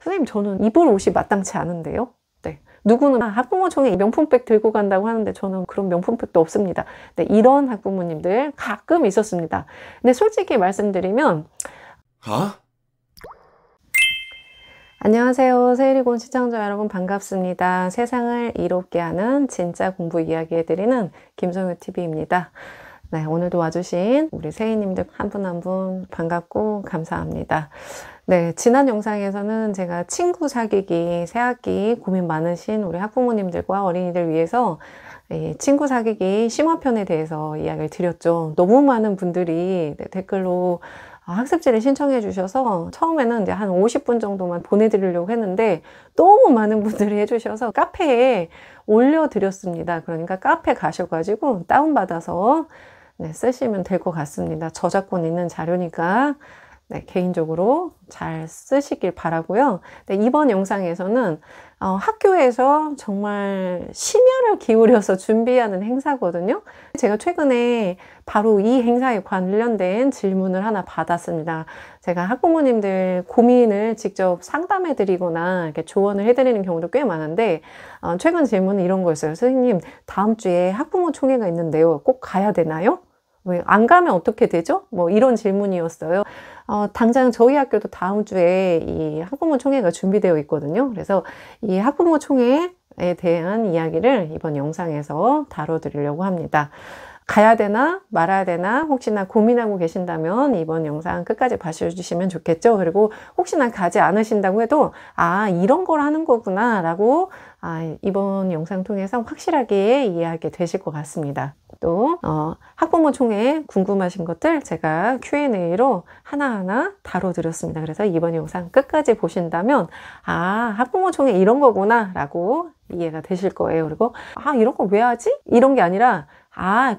선생님 저는 입을 옷이 마땅치 않은데요. 네. 누구는 학부모총회 명품백 들고 간다고 하는데 저는 그런 명품백도 없습니다. 네, 이런 학부모님들 가끔 있었습니다. 근데 솔직히 말씀드리면 안녕하세요. 세일이곤 시청자 여러분 반갑습니다. 세상을 이롭게 하는 진짜 공부 이야기 해드리는 김성효TV입니다. 네, 오늘도 와주신 우리 세이님들 한 분 한 분 반갑고 감사합니다. 네, 지난 영상에서는 제가 친구 사귀기 새학기 고민 많으신 우리 학부모님들과 어린이들 위해서 친구 사귀기 심화편에 대해서 이야기를 드렸죠. 너무 많은 분들이 댓글로 학습지를 신청해 주셔서 처음에는 이제 한 50분 정도만 보내드리려고 했는데 너무 많은 분들이 해주셔서 카페에 올려드렸습니다. 그러니까 카페 가셔가지고 다운받아서 쓰시면 될 것 같습니다. 저작권 있는 자료니까 개인적으로 잘 쓰시길 바라고요. 이번 영상에서는 학교에서 정말 심혈을 기울여서 준비하는 행사거든요. 제가 최근에 바로 이 행사에 관련된 질문을 하나 받았습니다. 제가 학부모님들 고민을 직접 상담해 드리거나 이렇게 조언을 해드리는 경우도 꽤 많은데 최근 질문은 이런 거였어요. 선생님, 다음 주에 학부모 총회가 있는데요. 꼭 가야 되나요? 왜 안 가면 어떻게 되죠? 뭐 이런 질문이었어요. 당장 저희 학교도 다음 주에 이 학부모 총회가 준비되어 있거든요. 그래서 이 학부모 총회에 대한 이야기를 이번 영상에서 다뤄드리려고 합니다. 가야 되나 말아야 되나 혹시나 고민하고 계신다면 이번 영상 끝까지 봐주시면 좋겠죠. 그리고 혹시나 가지 않으신다고 해도 이런 걸 하는 거구나 라고 이번 영상 통해서 확실하게 이해하게 되실 것 같습니다. 또 학부모 총회 궁금하신 것들 제가 Q&A로 하나하나 다뤄드렸습니다. 그래서 이번 영상 끝까지 보신다면 학부모 총회 이런 거구나 라고 이해가 되실 거예요. 그리고 이런 거 왜 하지? 이런 게 아니라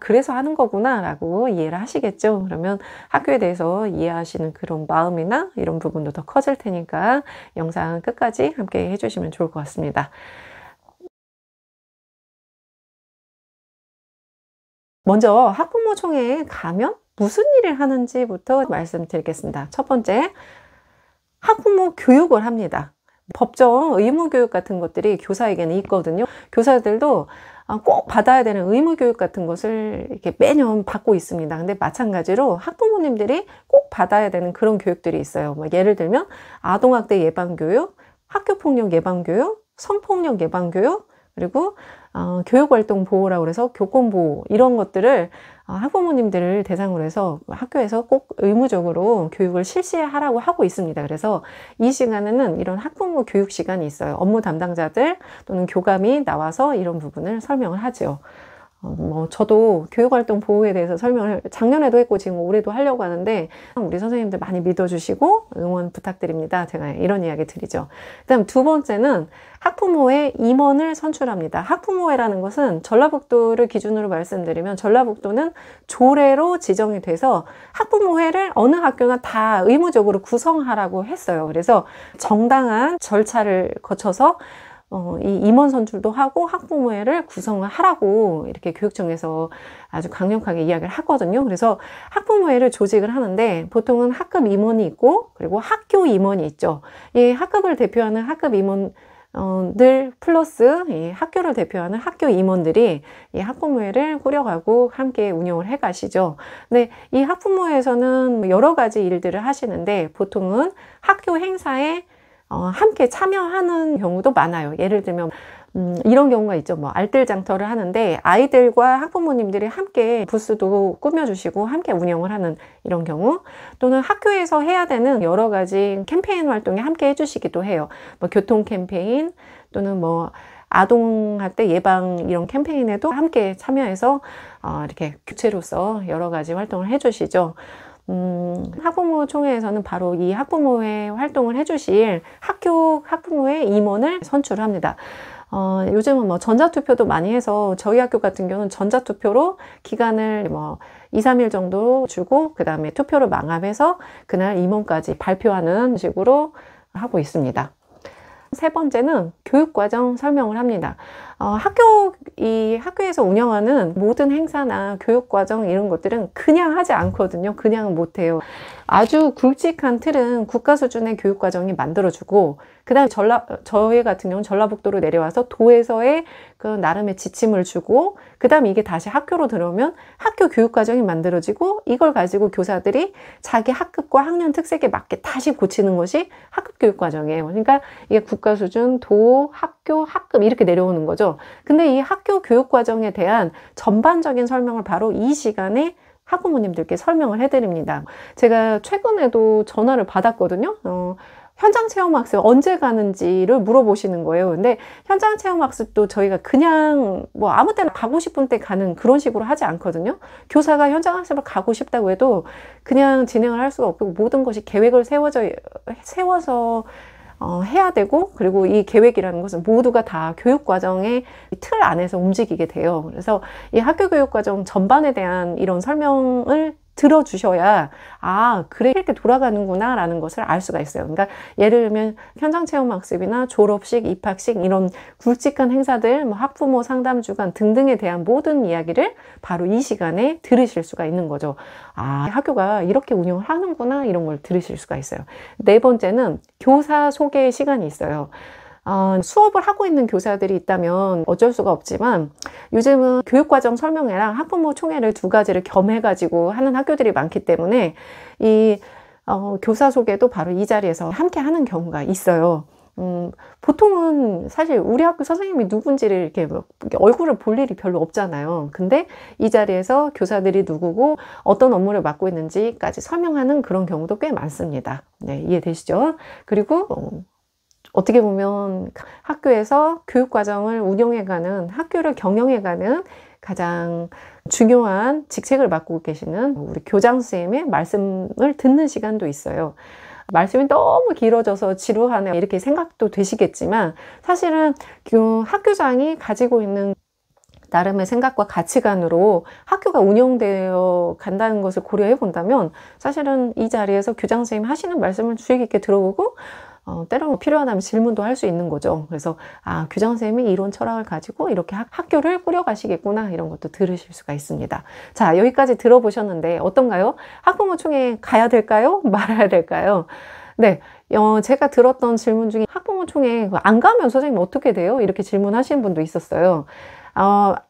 그래서 하는 거구나 라고 이해를 하시겠죠. 그러면 학교에 대해서 이해하시는 그런 마음이나 이런 부분도 더 커질 테니까 영상 끝까지 함께 해주시면 좋을 것 같습니다. 먼저 학부모 총회에 가면 무슨 일을 하는지부터 말씀드리겠습니다. 첫 번째, 학부모 교육을 합니다. 법정 의무교육 같은 것들이 교사에게는 있거든요. 교사들도 꼭 받아야 되는 의무교육 같은 것을 이렇게 매년 받고 있습니다. 근데 마찬가지로 학부모님들이 꼭 받아야 되는 그런 교육들이 있어요. 예를 들면 아동학대 예방교육, 학교폭력 예방교육, 성폭력 예방교육, 그리고 교육활동 보호라고 그래서 교권보호 이런 것들을 학부모님들을 대상으로 해서 학교에서 꼭 의무적으로 교육을 실시하라고 하고 있습니다. 그래서 이 시간에는 이런 학부모 교육 시간이 있어요. 업무 담당자들 또는 교감이 나와서 이런 부분을 설명을 하죠. 저도 교육활동 보호에 대해서 설명을 작년에도 했고 지금 올해도 하려고 하는데 우리 선생님들 많이 믿어주시고 응원 부탁드립니다. 제가 이런 이야기 드리죠. 그다음 두 번째는 학부모회 임원을 선출합니다. 학부모회라는 것은 전라북도를 기준으로 말씀드리면 전라북도는 조례로 지정이 돼서 학부모회를 어느 학교나 다 의무적으로 구성하라고 했어요. 그래서 정당한 절차를 거쳐서 이 임원 선출도 하고 학부모회를 구성을 하라고 이렇게 교육청에서 아주 강력하게 이야기를 하거든요. 그래서 학부모회를 조직을 하는데 보통은 학급 임원이 있고 그리고 학교 임원이 있죠. 이 학급을 대표하는 학급 임원들 플러스 이 학교를 대표하는 학교 임원들이 이 학부모회를 꾸려가고 함께 운영을 해 가시죠. 근데 이 학부모회에서는 여러 가지 일들을 하시는데 보통은 학교 행사에 함께 참여하는 경우도 많아요. 예를 들면 이런 경우가 있죠. 알뜰장터를 하는데 아이들과 학부모님들이 함께 부스도 꾸며주시고 함께 운영을 하는 이런 경우, 또는 학교에서 해야 되는 여러 가지 캠페인 활동에 함께 해주시기도 해요. 교통 캠페인 또는 아동학대 예방 이런 캠페인에도 함께 참여해서 이렇게 교체로서 여러 가지 활동을 해주시죠. 학부모 총회에서는 바로 이 학부모회 활동을 해주실 학부모회 임원을 선출합니다. 요즘은 전자투표도 많이 해서 저희 학교 같은 경우는 전자투표로 기간을 2, 3일 정도 주고 그 다음에 투표를 망합해서 그날 임원까지 발표하는 식으로 하고 있습니다. 세 번째는 교육과정 설명을 합니다. 학교에서 운영하는 모든 행사나 교육과정 이런 것들은 그냥 하지 않거든요. 그냥 못해요. 아주 굵직한 틀은 국가 수준의 교육과정이 만들어주고, 그 다음에 저희 같은 경우는 전라북도로 내려와서 도에서의 그 나름의 지침을 주고, 그 다음에 이게 다시 학교로 들어오면 학교 교육과정이 만들어지고, 이걸 가지고 교사들이 자기 학급과 학년 특색에 맞게 다시 고치는 것이 학급 교육과정이에요. 그러니까 이게 국가 수준, 도, 학교, 학급 이렇게 내려오는 거죠. 근데 이 학교 교육과정에 대한 전반적인 설명을 바로 이 시간에 학부모님들께 설명을 해드립니다. 제가 최근에도 전화를 받았거든요. 현장 체험 학습 언제 가는지를 물어보시는 거예요. 근데 현장 체험 학습도 저희가 그냥 뭐 아무 때나 가고 싶은 때 가는 그런 식으로 하지 않거든요. 교사가 현장 학습을 가고 싶다고 해도 그냥 진행을 할 수가 없고, 모든 것이 계획을 세워서 해야 되고, 그리고 이 계획이라는 것은 모두가 다 교육과정의 틀 안에서 움직이게 돼요. 그래서 이 학교 교육과정 전반에 대한 이런 설명을 들어주셔야, 아, 그래, 이렇게 돌아가는구나 라는 것을 알 수가 있어요. 그러니까 예를 들면 현장 체험 학습이나 졸업식, 입학식 이런 굵직한 행사들, 뭐 학부모 상담 주간 등등에 대한 모든 이야기를 바로 이 시간에 들으실 수가 있는 거죠. 아, 학교가 이렇게 운영을 하는구나, 이런 걸 들으실 수가 있어요. 네 번째는 교사 소개 시간이 있어요. 수업을 하고 있는 교사들이 있다면 어쩔 수가 없지만, 요즘은 교육과정 설명회랑 학부모 총회를 두 가지를 겸해가지고 하는 학교들이 많기 때문에 교사 소개도 바로 이 자리에서 함께 하는 경우가 있어요. 보통은 사실 우리 학교 선생님이 누군지를 이렇게 얼굴을 볼 일이 별로 없잖아요. 근데 이 자리에서 교사들이 누구고 어떤 업무를 맡고 있는지까지 설명하는 그런 경우도 꽤 많습니다. 네, 이해되시죠? 그리고 어떻게 보면 학교에서 교육과정을 운영해가는, 학교를 경영해가는 가장 중요한 직책을 맡고 계시는 우리 교장 선생님의 말씀을 듣는 시간도 있어요. 말씀이 너무 길어져서 지루하네 이렇게 생각도 되시겠지만, 사실은 학교장이 가지고 있는 나름의 생각과 가치관으로 학교가 운영되어 간다는 것을 고려해 본다면, 사실은 이 자리에서 교장 선생님 하시는 말씀을 주의 깊게 들어보고, 때로는 필요하다면 질문도 할 수 있는 거죠. 그래서 교장 선생님이 이런 철학을 가지고 이렇게 학교를 꾸려가시겠구나, 이런 것도 들으실 수가 있습니다. 자, 여기까지 들어보셨는데 어떤가요? 학부모 총회 가야 될까요? 말아야 될까요? 네, 제가 들었던 질문 중에 학부모 총회 안 가면 선생님 어떻게 돼요? 이렇게 질문하시는 분도 있었어요.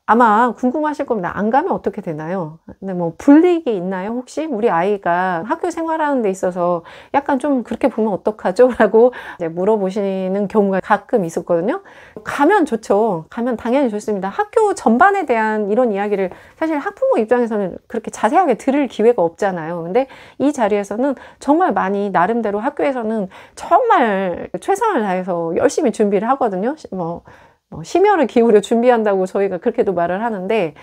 아마 궁금하실 겁니다. 안 가면 어떻게 되나요? 근데 뭐 불이익이 있나요? 혹시 우리 아이가 학교 생활하는 데 있어서 약간 좀 그렇게 보면 어떡하죠? 라고 이제 물어보시는 경우가 가끔 있었거든요. 가면 좋죠. 가면 당연히 좋습니다. 학교 전반에 대한 이런 이야기를 사실 학부모 입장에서는 그렇게 자세하게 들을 기회가 없잖아요. 근데 이 자리에서는 정말 많이 나름대로 학교에서는 정말 최선을 다해서 열심히 준비를 하거든요. 심혈을 기울여 준비한다고 저희가 그렇게도 말을 하는데,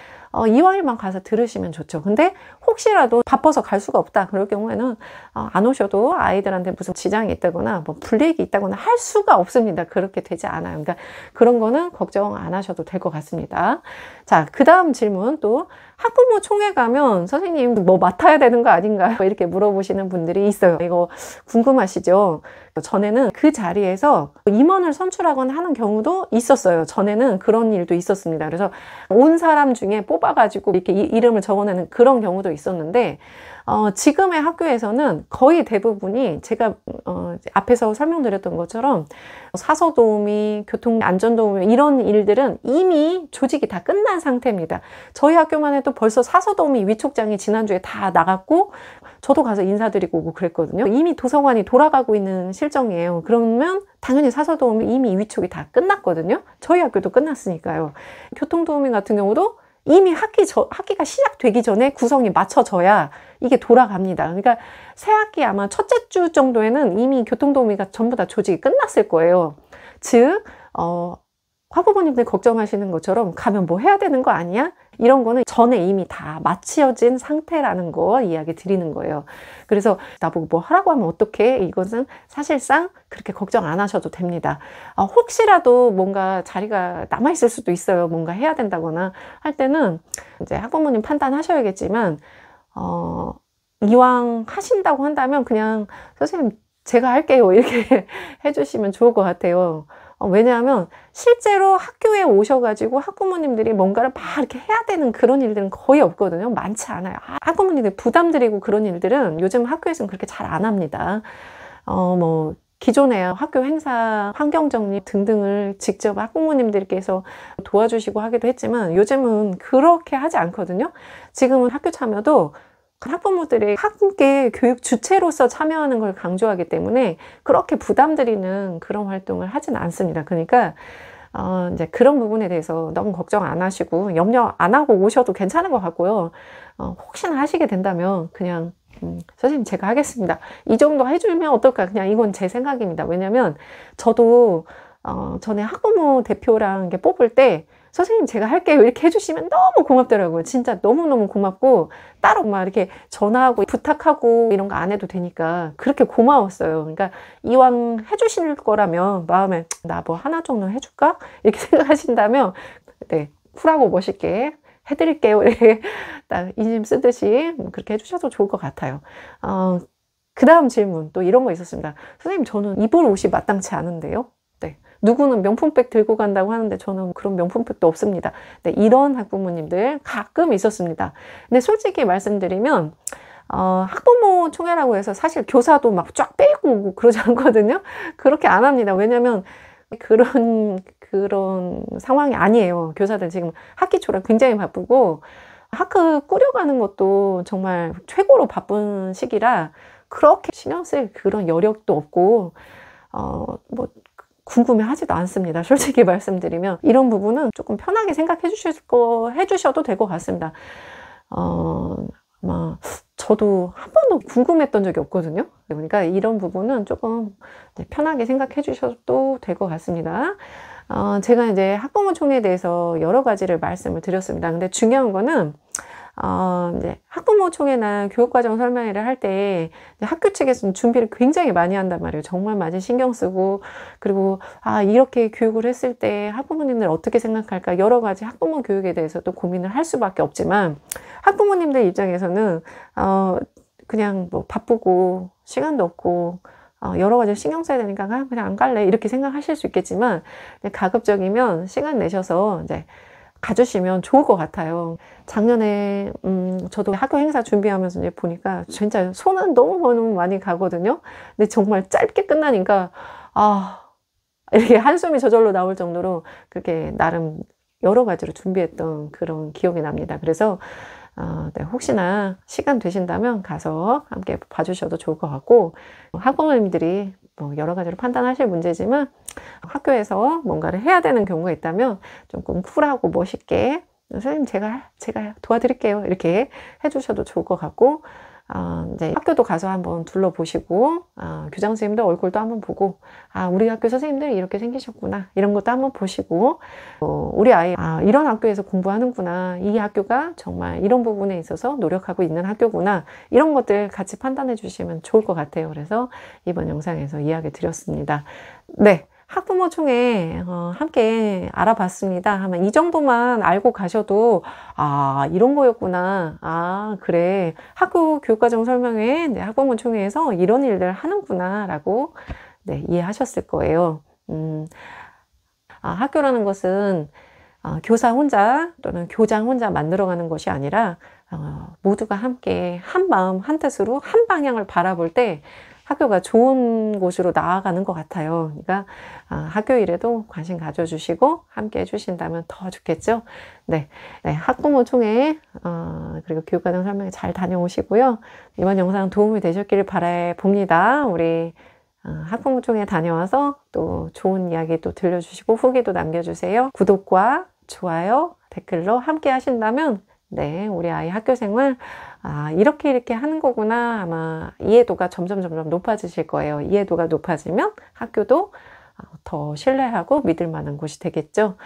이왕이면 가서 들으시면 좋죠. 근데 혹시라도 바빠서 갈 수가 없다, 그럴 경우에는 안 오셔도 아이들한테 무슨 지장이 있다거나 뭐 불이익이 있다거나 할 수가 없습니다. 그렇게 되지 않아요. 그러니까 그런 거는 걱정 안 하셔도 될 것 같습니다. 자, 그 다음 질문, 또 학부모 총회 가면 선생님 뭐 맡아야 되는 거 아닌가요? 이렇게 물어보시는 분들이 있어요. 이거 궁금하시죠? 전에는 그 자리에서 임원을 선출하거나 하는 경우도 있었어요. 전에는 그런 일도 있었습니다. 그래서 온 사람 중에 뽑아가지고 이렇게 이름을 적어내는 그런 경우도 있었는데, 지금의 학교에서는 거의 대부분이 제가 앞에서 설명드렸던 것처럼 사서도우미, 교통안전도우미 이런 일들은 이미 조직이 다 끝난 상태입니다. 저희 학교만 해도 벌써 사서도우미 위촉장이 지난주에 다 나갔고, 저도 가서 인사드리고 오고 그랬거든요. 이미 도서관이 돌아가고 있는 실정이에요. 그러면 당연히 사서도우미 이미 위촉이 다 끝났거든요. 저희 학교도 끝났으니까요. 교통도우미 같은 경우도 이미 학기가 시작되기 전에 구성이 맞춰져야 이게 돌아갑니다. 그러니까 새 학기 아마 첫째 주 정도에는 이미 교통도우미가 전부 다 조직이 끝났을 거예요. 즉, 학부모님들 걱정하시는 것처럼 가면 뭐 해야 되는 거 아니야? 이런 거는 전에 이미 다 마치어진 상태라는 거 이야기 드리는 거예요. 그래서 나보고 뭐 하라고 하면 어떡해? 이것은 사실상 그렇게 걱정 안 하셔도 됩니다. 혹시라도 뭔가 자리가 남아있을 수도 있어요. 뭔가 해야 된다거나 할 때는 이제 학부모님 판단하셔야겠지만, 이왕 하신다고 한다면 그냥 선생님 제가 할게요, 이렇게 해주시면 좋을 것 같아요. 왜냐하면 실제로 학교에 오셔가지고 학부모님들이 뭔가를 막 이렇게 해야 되는 그런 일들은 거의 없거든요. 많지 않아요. 학부모님들 부담드리고 그런 일들은 요즘 학교에서는 그렇게 잘 안 합니다. 뭐 기존에 학교 행사, 환경정리 등등을 직접 학부모님들께서 도와주시고 하기도 했지만 요즘은 그렇게 하지 않거든요. 지금은 학교 참여도 학부모들이 함께 교육 주체로서 참여하는 걸 강조하기 때문에 그렇게 부담드리는 그런 활동을 하진 않습니다. 그러니까 이제 그런 부분에 대해서 너무 걱정 안 하시고 염려 안 하고 오셔도 괜찮은 것 같고요. 혹시나 하시게 된다면 그냥 선생님 제가 하겠습니다. 이 정도 해주면 어떨까? 그냥 이건 제 생각입니다. 왜냐면 저도 전에 학부모 대표랑 이렇게 뽑을 때 선생님 제가 할게요 이렇게 해주시면 너무 고맙더라고요. 진짜 너무너무 고맙고 따로 막 이렇게 전화하고 부탁하고 이런 거 안 해도 되니까 그렇게 고마웠어요. 그러니까 이왕 해주실 거라면 마음에 나 뭐 하나 정도 해줄까? 이렇게 생각하신다면 네, 쿨하고 멋있게 해드릴게요. 이렇게 딱 인심 쓰듯이 그렇게 해주셔도 좋을 것 같아요. 그 다음 질문 또 이런 거 있었습니다. 선생님 저는 입을 옷이 마땅치 않은데요. 네. 누구는 명품백 들고 간다고 하는데 저는 그런 명품백도 없습니다. 네, 이런 학부모님들 가끔 있었습니다. 근데 솔직히 말씀드리면 학부모 총회라고 해서 사실 교사도 막 쫙 빼고 오고 그러지 않거든요. 그렇게 안 합니다. 왜냐면 그런 상황이 아니에요. 교사들 지금 학기 초라 굉장히 바쁘고 학급 꾸려가는 것도 정말 최고로 바쁜 시기라 그렇게 신경 쓸 그런 여력도 없고 뭐 궁금해 하지도 않습니다. 솔직히 말씀드리면 이런 부분은 조금 편하게 생각해 해주셔도 될 것 같습니다. 아마 저도 한 번도 궁금했던 적이 없거든요. 그러니까 이런 부분은 조금 편하게 생각해 주셔도 될 것 같습니다. 제가 이제 학부모 총회에 대해서 여러 가지를 말씀을 드렸습니다. 근데 중요한 거는 이제 학부모 총회나 교육과정 설명회를 할 때 학교 측에서는 준비를 굉장히 많이 한단 말이에요. 정말 많이 신경 쓰고 그리고 이렇게 교육을 했을 때 학부모님들 어떻게 생각할까 여러 가지 학부모 교육에 대해서도 고민을 할 수밖에 없지만 학부모님들 입장에서는 그냥 뭐 바쁘고 시간도 없고 여러 가지 신경 써야 되니까 그냥 안 갈래 이렇게 생각하실 수 있겠지만 가급적이면 시간 내셔서 이제 가주시면 좋을 것 같아요. 작년에 저도 학교 행사 준비하면서 이제 보니까 진짜 손은 너무 많이 가거든요. 근데 정말 짧게 끝나니까 이렇게 한숨이 저절로 나올 정도로 그렇게 나름 여러 가지로 준비했던 그런 기억이 납니다. 그래서 네, 혹시나 시간 되신다면 가서 함께 봐주셔도 좋을 것 같고 학부모님들이 뭐 여러 가지로 판단하실 문제지만 학교에서 뭔가를 해야 되는 경우가 있다면 조금 쿨하고 멋있게 선생님 제가 도와드릴게요 이렇게 해주셔도 좋을 것 같고 이제 학교도 가서 한번 둘러보시고 교장 선생님들 얼굴도 한번 보고 우리 학교 선생님들 이렇게 생기셨구나 이런 것도 한번 보시고 우리 아이 이런 학교에서 공부하는구나 이 학교가 정말 이런 부분에 있어서 노력하고 있는 학교구나 이런 것들 같이 판단해 주시면 좋을 것 같아요. 그래서 이번 영상에서 이야기 드렸습니다. 네. 학부모 총회 함께 알아봤습니다. 하면 이 정도만 알고 가셔도 이런 거였구나. 그래. 학교 교육과정 설명회 학부모 총회에서 이런 일들 하는구나 라고 네, 이해하셨을 거예요. 학교라는 것은 교사 혼자 또는 교장 혼자 만들어가는 것이 아니라 모두가 함께 한 마음 한 뜻으로 한 방향을 바라볼 때 학교가 좋은 곳으로 나아가는 것 같아요. 그러니까 학교 일에도 관심 가져주시고 함께 해주신다면 더 좋겠죠. 네, 학부모 총회 그리고 교육과정 설명회 잘 다녀오시고요. 이번 영상 도움이 되셨기를 바라봅니다. 우리 학부모 총회 다녀와서 또 좋은 이야기 또 들려주시고 후기도 남겨주세요. 구독과 좋아요, 댓글로 함께 하신다면 네, 우리 아이 학교 생활 이렇게 하는 거구나 아마 이해도가 점점 높아지실 거예요. 이해도가 높아지면 학교도 더 신뢰하고 믿을 만한 곳이 되겠죠.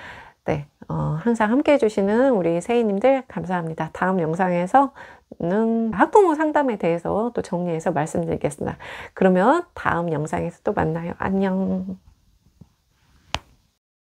네, 항상 함께 해주시는 우리 세이님들 감사합니다. 다음 영상에서는 학부모 상담에 대해서 또 정리해서 말씀드리겠습니다. 그러면 다음 영상에서 또 만나요. 안녕.